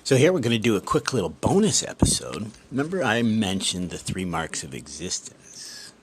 So here we're going to do a quick little bonus episode. Remember I mentioned the 3 marks of existence.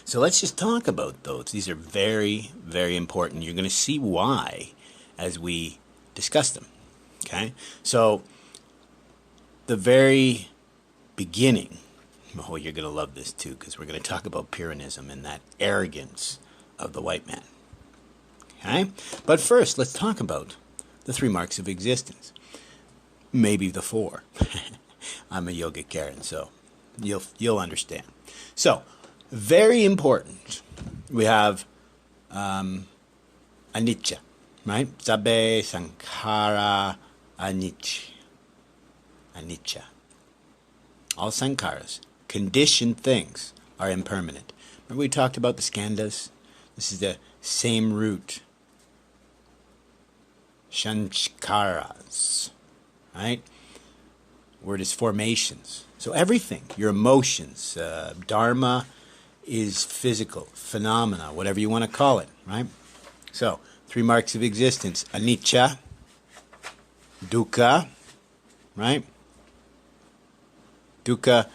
So let's just talk about those. These are very, very important. You're going to see why as we discuss them. Okay? So the very beginning, oh, you're going to love this too, because we're going to talk about Pyrrhonism and that arrogance of the white man. Okay? But first, let's talk about the 3 marks of existence. Maybe the 4. I'm a yogacaran, so you'll understand. So, very important. We have anicca, right? Sabbe sankhara anicca. Anicca. All sankharas, conditioned things, are impermanent. Remember we talked about the skandhas? This is the same root. Sanskaras. Right? Word is formations. So everything, your emotions, dharma is physical, phenomena, whatever you want to call it, right? So, 3 marks of existence. Anicca, dukkha, right? Dukkha,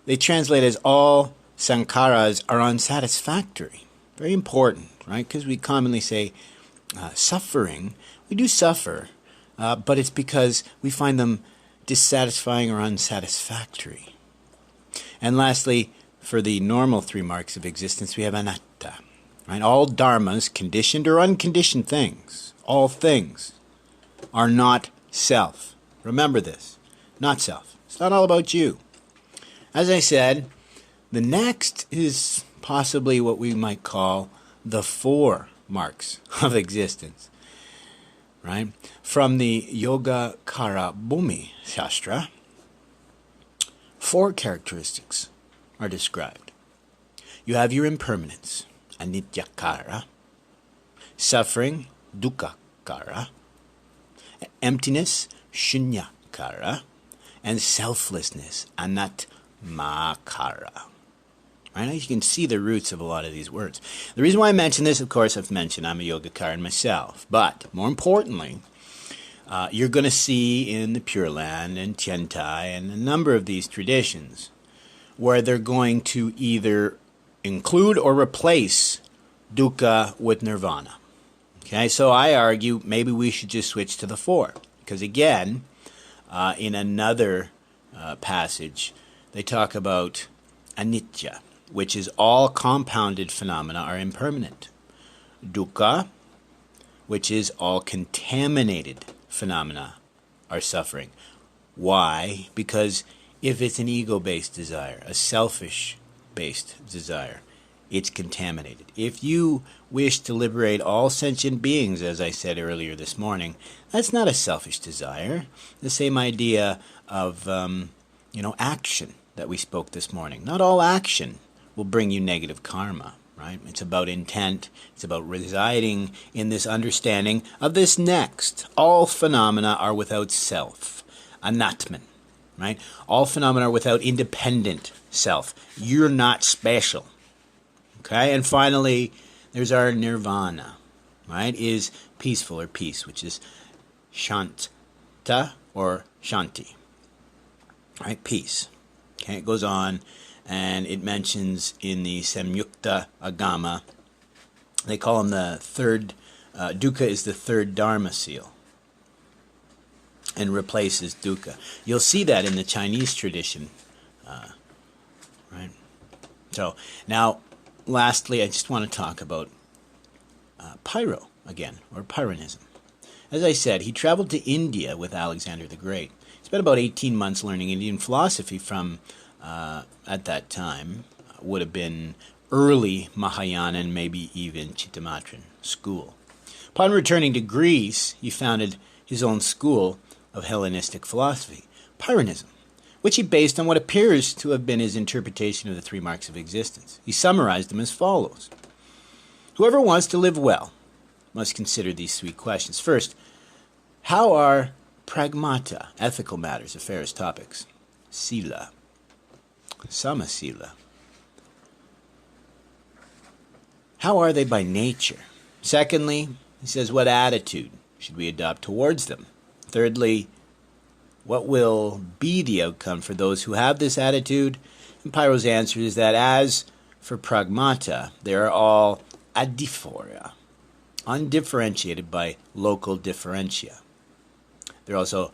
they translate as all sankharas are unsatisfactory. Very important, right? Because we commonly say suffering. We do suffer. But it's because we find them dissatisfying or unsatisfactory. And lastly, for the normal 3 marks of existence, we have anatta. Right? All dharmas, conditioned or unconditioned things, all things, are not self. Remember this, not self. It's not all about you. As I said, the next is possibly what we might call the 4 marks of existence. Right? From the yogacaran Shastra, 4 characteristics are described. You have your impermanence, anityakara, suffering, dukkakara, emptiness, shunyakara, and selflessness, anatmakara. Right? You can see the roots of a lot of these words. The reason why I mention this, of course, I've mentioned I'm a yogacaran myself. But, more importantly, you're going to see in the Pure Land and Tiantai and a number of these traditions where they're going to either include or replace dukkha with nirvana. Okay, so I argue maybe we should just switch to the 4. Because again, in another passage, they talk about anicca, which is all compounded phenomena are impermanent. Dukkha, which is all contaminated phenomena are suffering. Why? Because if it's an ego-based desire, a selfish-based desire, it's contaminated. If you wish to liberate all sentient beings, as I said earlier this morning, that's not a selfish desire. The same idea of, action that we spoke this morning. Not all action will bring you negative karma, right? It's about intent. It's about residing in this understanding of this next. All phenomena are without self. Anatman, right? All phenomena are without independent self. You're not special. Okay? And finally, there's our nirvana, right? Is peaceful or peace, which is shanta or shanti. Right? Peace. Okay, it goes on, and it mentions in the Samyukta Agama, they call him the 3rd, dukkha is the 3rd dharma seal, and replaces dukkha. You'll see that in the Chinese tradition, right? So, now, lastly, I just want to talk about Pyrrho again, or Pyrrhonism. As I said, he traveled to India with Alexander the Great. He spent about 18 months learning Indian philosophy from, at that time, would have been early Mahayana and maybe even Chittamatran school. Upon returning to Greece, he founded his own school of Hellenistic philosophy, Pyrrhonism, which he based on what appears to have been his interpretation of the 3 marks of existence. He summarized them as follows. Whoever wants to live well must consider these 3 questions. First, how are pragmata, ethical matters, affairs, topics, sila, samasila, how are they by nature? Secondly, he says, what attitude should we adopt towards them? Thirdly, what will be the outcome for those who have this attitude? And Pyro's answer is that as for pragmata, they are all adiphoria, undifferentiated by local differentia. They're also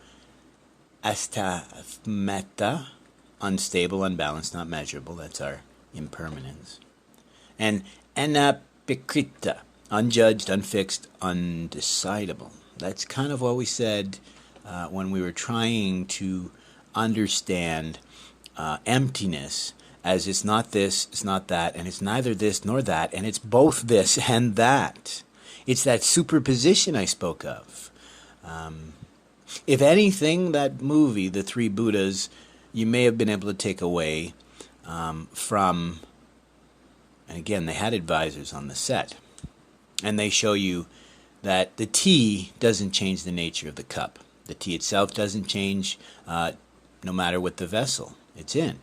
astathmeta, unstable, unbalanced, not measurable. That's our impermanence. And anapikrita, unjudged, unfixed, undecidable. That's kind of what we said when we were trying to understand emptiness as it's not this, it's not that, and it's neither this nor that, and it's both this and that. It's that superposition I spoke of. If anything, that movie, The Three Buddhas, you may have been able to take away from, and again, they had advisors on the set, and they show you that the tea doesn't change the nature of the cup. The tea itself doesn't change no matter what the vessel it's in.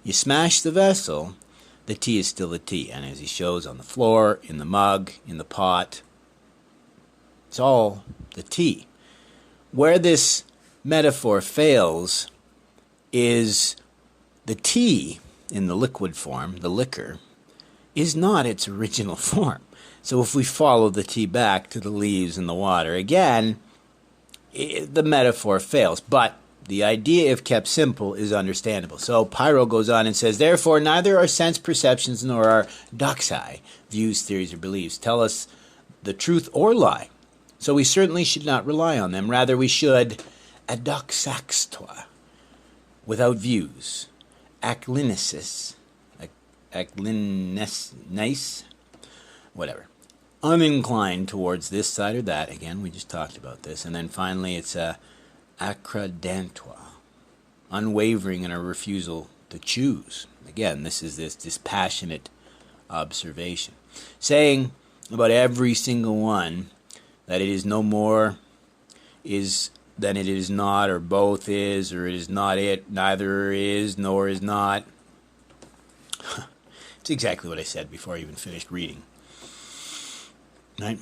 You smash the vessel, the tea is still the tea. And as he shows on the floor, in the mug, in the pot, it's all the tea. Where this metaphor fails is the tea in the liquid form, the liquor, is not its original form. So if we follow the tea back to the leaves and the water, again, the metaphor fails. But the idea, if kept simple, is understandable. So Pyro goes on and says, therefore, neither our sense perceptions nor our doxai, views, theories, or beliefs, tell us the truth or lie. So we certainly should not rely on them. Rather, we should adoxaxtoi, without views, aklinesis, whatever, uninclined towards this side or that. Again, we just talked about this. And then finally, it's acradantua, unwavering in our refusal to choose. Again, this is this dispassionate observation, saying about every single one that it is no more is than it is not, or both is, or it is not it, neither is nor is not. It's exactly what I said before I even finished reading. Right?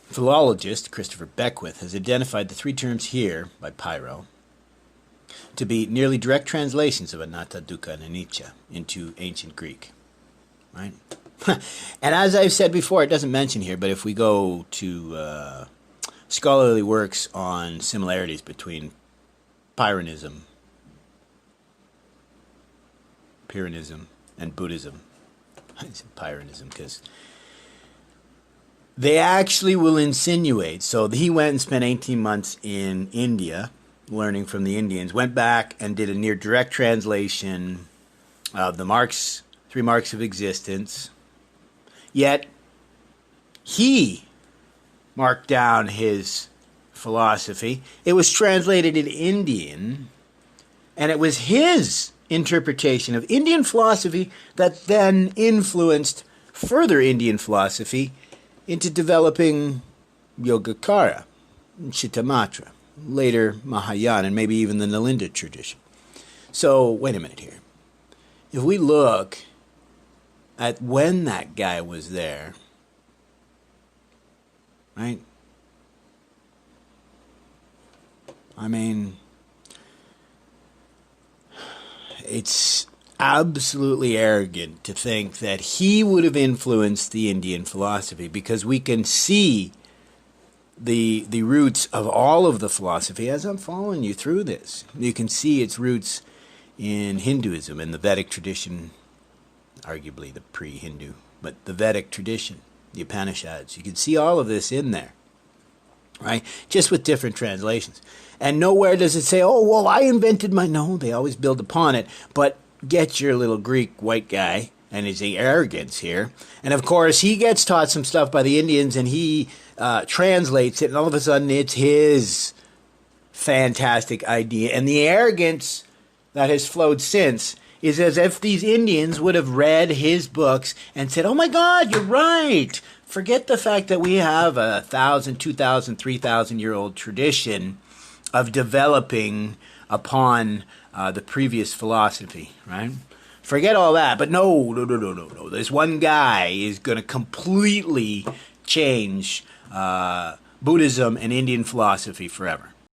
Philologist Christopher Beckwith has identified the three terms here by Pyro to be nearly direct translations of anatta, dukkha, and anicca into ancient Greek. Right? And as I've said before, it doesn't mention here, but if we go to scholarly works on similarities between Pyrrhonism, and Buddhism, I said Pyrrhonism because they actually will insinuate. So he went and spent 18 months in India learning from the Indians, went back and did a near direct translation of the marks, 3 marks of existence. Yet he marked down his philosophy. It was translated in Indian, and it was his interpretation of Indian philosophy that then influenced further Indian philosophy into developing yogacara, Chittamatra, later Mahayana, and maybe even the Nalinda tradition. So, wait a minute here. If we look at when that guy was there, right? I mean, it's absolutely arrogant to think that he would have influenced the Indian philosophy, because we can see the roots of all of the philosophy as I'm following you through this. You can see its roots in Hinduism and the Vedic tradition, arguably the pre-Hindu, but the Vedic tradition, the Upanishads. You can see all of this in there, right? Just with different translations. And nowhere does it say, oh, well, I invented my... No, they always build upon it. But get your little Greek white guy and his arrogance here. And, of course, he gets taught some stuff by the Indians, and he translates it, and all of a sudden it's his fantastic idea. And the arrogance that has flowed since is as if these Indians would have read his books and said, oh, my God, you're right. Forget the fact that we have 1,000, 2,000, 3,000-year-old tradition of developing upon the previous philosophy, right? Forget all that. But no. This one guy is going to completely change Buddhism and Indian philosophy forever.